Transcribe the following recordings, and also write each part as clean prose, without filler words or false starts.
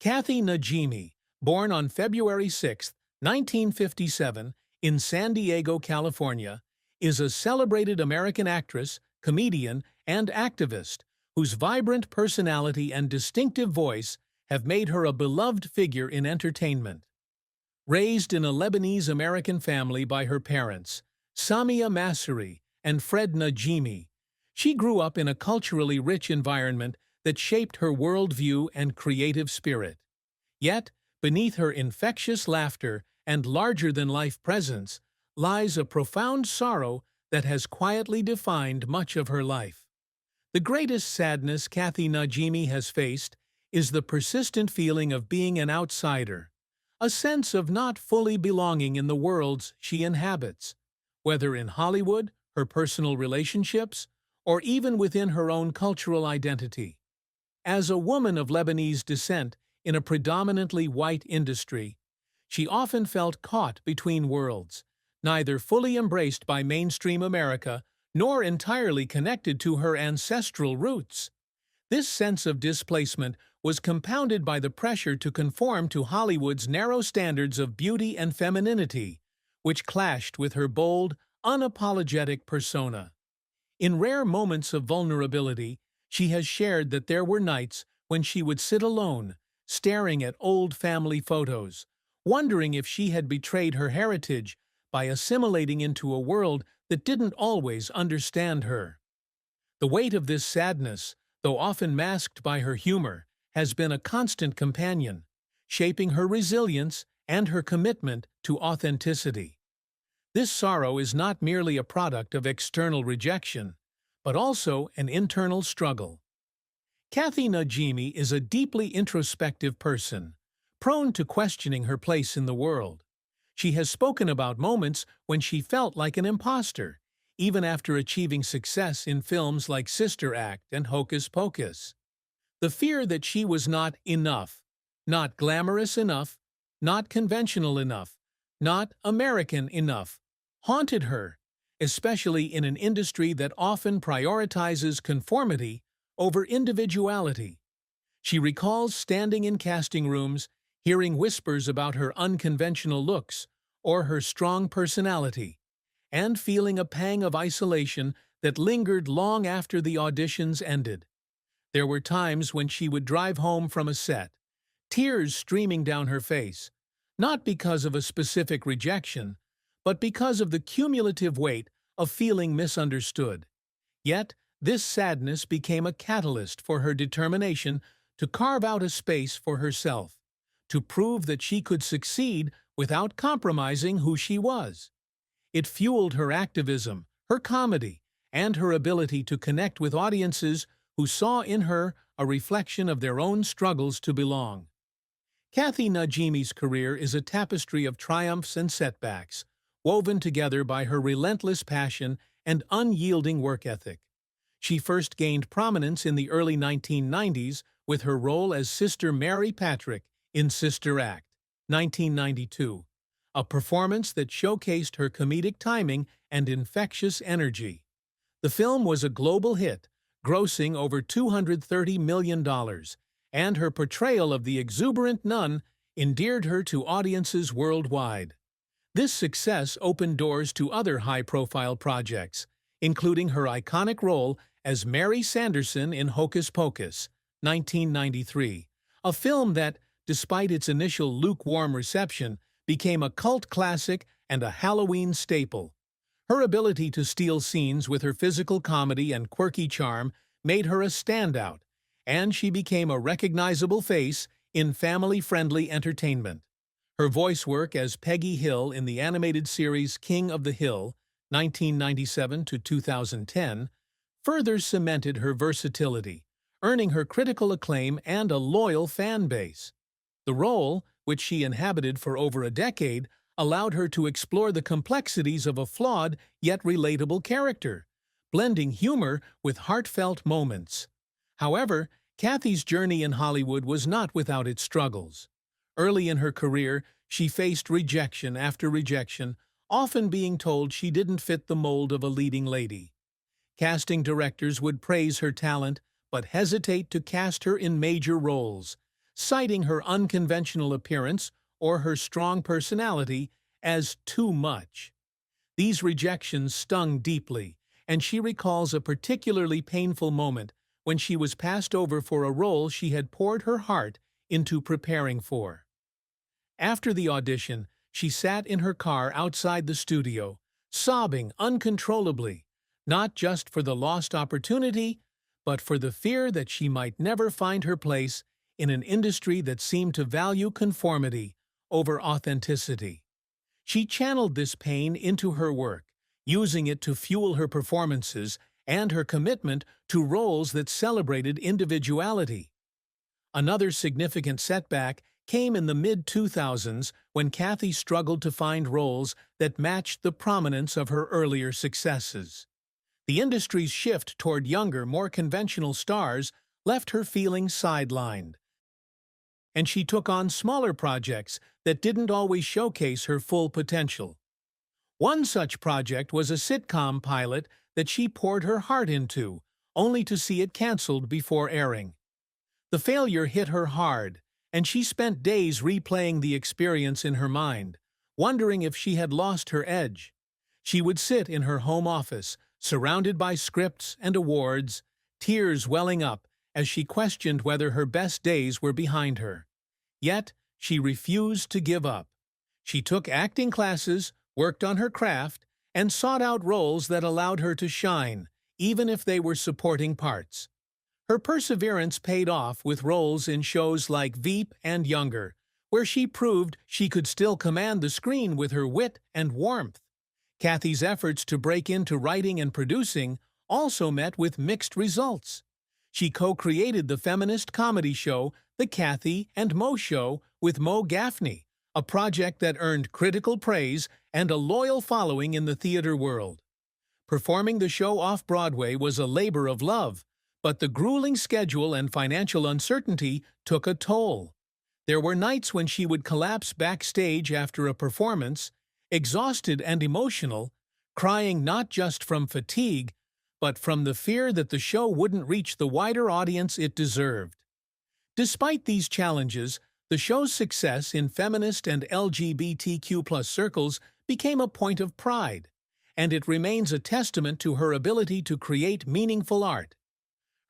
Kathy Najimy, born on February 6, 1957, in San Diego, California, is a celebrated American actress, comedian, and activist whose vibrant personality and distinctive voice have made her a beloved figure in entertainment. Raised in a Lebanese-American family by her parents, Olive Massery and Fred Najimy, she grew up in a culturally rich environment that shaped her worldview and creative spirit. Yet, beneath her infectious laughter and larger-than-life presence lies a profound sorrow that has quietly defined much of her life. The greatest sadness Kathy Najimy has faced is the persistent feeling of being an outsider, a sense of not fully belonging in the worlds she inhabits, whether in Hollywood, her personal relationships, or even within her own cultural identity. As a woman of Lebanese descent in a predominantly white industry, she often felt caught between worlds, neither fully embraced by mainstream America nor entirely connected to her ancestral roots. This sense of displacement was compounded by the pressure to conform to Hollywood's narrow standards of beauty and femininity, which clashed with her bold, unapologetic persona. In rare moments of vulnerability, she has shared that there were nights when she would sit alone, staring at old family photos, wondering if she had betrayed her heritage by assimilating into a world that didn't always understand her. The weight of this sadness, though often masked by her humor, has been a constant companion, shaping her resilience and her commitment to authenticity. This sorrow is not merely a product of external rejection, but also an internal struggle. Kathy Najimy is a deeply introspective person, prone to questioning her place in the world. She has spoken about moments when she felt like an imposter, even after achieving success in films like Sister Act and Hocus Pocus. The fear that she was not enough, not glamorous enough, not conventional enough, not American enough, haunted her, especially in an industry that often prioritizes conformity over individuality. She recalls standing in casting rooms, hearing whispers about her unconventional looks or her strong personality, and feeling a pang of isolation that lingered long after the auditions ended. There were times when she would drive home from a set, tears streaming down her face, not because of a specific rejection, but because of the cumulative weight of feeling misunderstood. Yet, this sadness became a catalyst for her determination to carve out a space for herself, to prove that she could succeed without compromising who she was. It fueled her activism, her comedy, and her ability to connect with audiences who saw in her a reflection of their own struggles to belong. Kathy Najimy's career is a tapestry of triumphs and setbacks, woven together by her relentless passion and unyielding work ethic. She first gained prominence in the early 1990s with her role as Sister Mary Patrick in Sister Act, 1992, a performance that showcased her comedic timing and infectious energy. The film was a global hit, grossing over $230 million, and her portrayal of the exuberant nun endeared her to audiences worldwide. This success opened doors to other high-profile projects, including her iconic role as Mary Sanderson in Hocus Pocus, 1993, a film that, despite its initial lukewarm reception, became a cult classic and a Halloween staple. Her ability to steal scenes with her physical comedy and quirky charm made her a standout, and she became a recognizable face in family-friendly entertainment. Her voice work as Peggy Hill in the animated series King of the Hill, 1997 to 2010, further cemented her versatility, earning her critical acclaim and a loyal fan base. The role, which she inhabited for over a decade, allowed her to explore the complexities of a flawed yet relatable character, blending humor with heartfelt moments. However, Kathy's journey in Hollywood was not without its struggles. Early in her career, she faced rejection after rejection, often being told she didn't fit the mold of a leading lady. Casting directors would praise her talent, but hesitate to cast her in major roles, citing her unconventional appearance or her strong personality as too much. These rejections stung deeply, and she recalls a particularly painful moment when she was passed over for a role she had poured her heart into preparing for. After the audition, she sat in her car outside the studio, sobbing uncontrollably, not just for the lost opportunity, but for the fear that she might never find her place in an industry that seemed to value conformity over authenticity. She channeled this pain into her work, using it to fuel her performances and her commitment to roles that celebrated individuality. Another significant setback came in the mid-2000s when Kathie struggled to find roles that matched the prominence of her earlier successes. The industry's shift toward younger, more conventional stars left her feeling sidelined, and she took on smaller projects that didn't always showcase her full potential. One such project was a sitcom pilot that she poured her heart into, only to see it canceled before airing. The failure hit her hard, and she spent days replaying the experience in her mind, wondering if she had lost her edge. She would sit in her home office, surrounded by scripts and awards, tears welling up as she questioned whether her best days were behind her. Yet, she refused to give up. She took acting classes, worked on her craft, and sought out roles that allowed her to shine, even if they were supporting parts. Her perseverance paid off with roles in shows like Veep and Younger, where she proved she could still command the screen with her wit and warmth. Kathie's efforts to break into writing and producing also met with mixed results. She co-created the feminist comedy show The Kathie and Mo Show with Mo Gaffney, a project that earned critical praise and a loyal following in the theater world. Performing the show off-Broadway was a labor of love, but the grueling schedule and financial uncertainty took a toll. There were nights when she would collapse backstage after a performance, exhausted and emotional, crying not just from fatigue, but from the fear that the show wouldn't reach the wider audience it deserved. Despite these challenges, the show's success in feminist and LGBTQ+ circles became a point of pride, and it remains a testament to her ability to create meaningful art.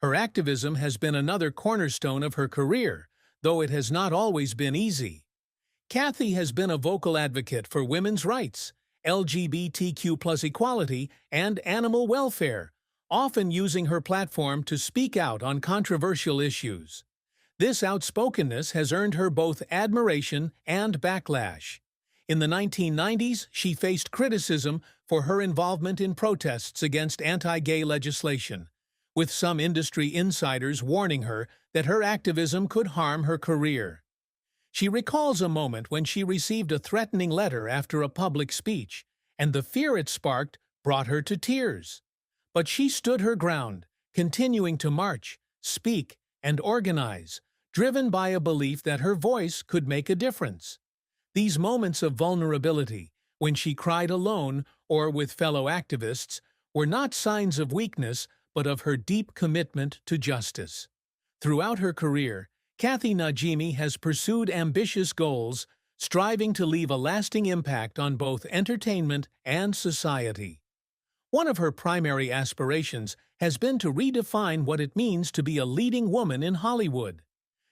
Her activism has been another cornerstone of her career, though it has not always been easy. Kathie has been a vocal advocate for women's rights, LGBTQ+ equality, and animal welfare, often using her platform to speak out on controversial issues. This outspokenness has earned her both admiration and backlash. In the 1990s, she faced criticism for her involvement in protests against anti-gay legislation, with some industry insiders warning her that her activism could harm her career. She recalls a moment when she received a threatening letter after a public speech, and the fear it sparked brought her to tears. But she stood her ground, continuing to march, speak, and organize, driven by a belief that her voice could make a difference. These moments of vulnerability, when she cried alone or with fellow activists, were not signs of weakness but of her deep commitment to justice. Throughout her career, Ann Najimy has pursued ambitious goals, striving to leave a lasting impact on both entertainment and society. One of her primary aspirations has been to redefine what it means to be a leading woman in Hollywood.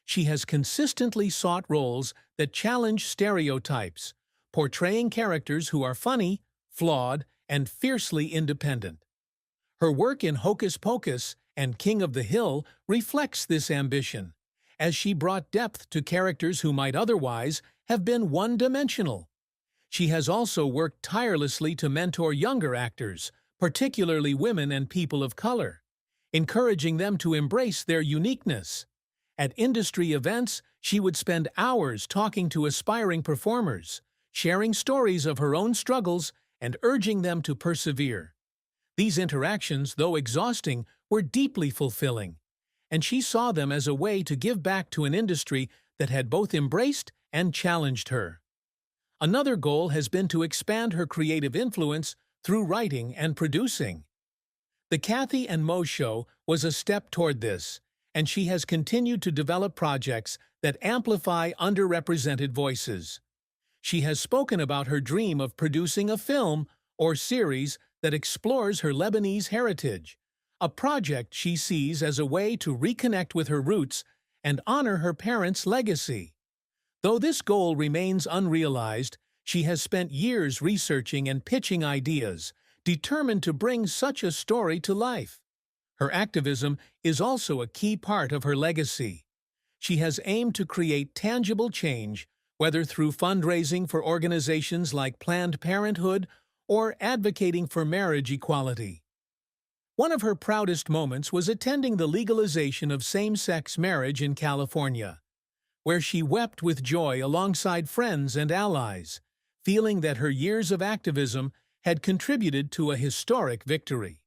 She has consistently sought roles that challenge stereotypes, portraying characters who are funny, flawed, and fiercely independent. Her work in Hocus Pocus and King of the Hill reflects this ambition, as she brought depth to characters who might otherwise have been one-dimensional. She has also worked tirelessly to mentor younger actors, particularly women and people of color, encouraging them to embrace their uniqueness. At industry events, she would spend hours talking to aspiring performers, sharing stories of her own struggles and urging them to persevere. These interactions, though exhausting, were deeply fulfilling, and she saw them as a way to give back to an industry that had both embraced and challenged her. Another goal has been to expand her creative influence through writing and producing. The Kathie and Mo Show was a step toward this, and she has continued to develop projects that amplify underrepresented voices. She has spoken about her dream of producing a film or series that explores her Lebanese heritage, a project she sees as a way to reconnect with her roots and honor her parents' legacy. Though this goal remains unrealized, she has spent years researching and pitching ideas, determined to bring such a story to life. Her activism is also a key part of her legacy. She has aimed to create tangible change, whether through fundraising for organizations like Planned Parenthood or advocating for marriage equality. One of her proudest moments was attending the legalization of same-sex marriage in California, where she wept with joy alongside friends and allies, feeling that her years of activism had contributed to a historic victory.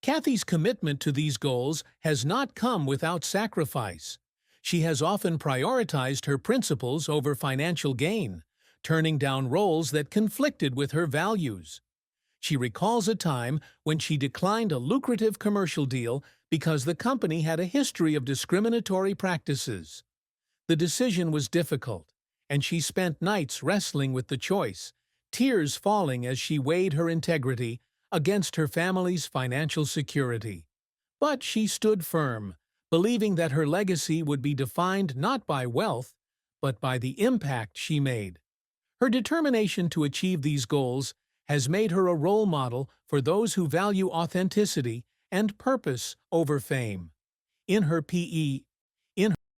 Kathy's commitment to these goals has not come without sacrifice. She has often prioritized her principles over financial gain, turning down roles that conflicted with her values. She recalls a time when she declined a lucrative commercial deal because the company had a history of discriminatory practices. The decision was difficult, and she spent nights wrestling with the choice, tears falling as she weighed her integrity against her family's financial security. But she stood firm, believing that her legacy would be defined not by wealth, but by the impact she made. Her determination to achieve these goals has made her a role model for those who value authenticity and purpose over fame. In her PE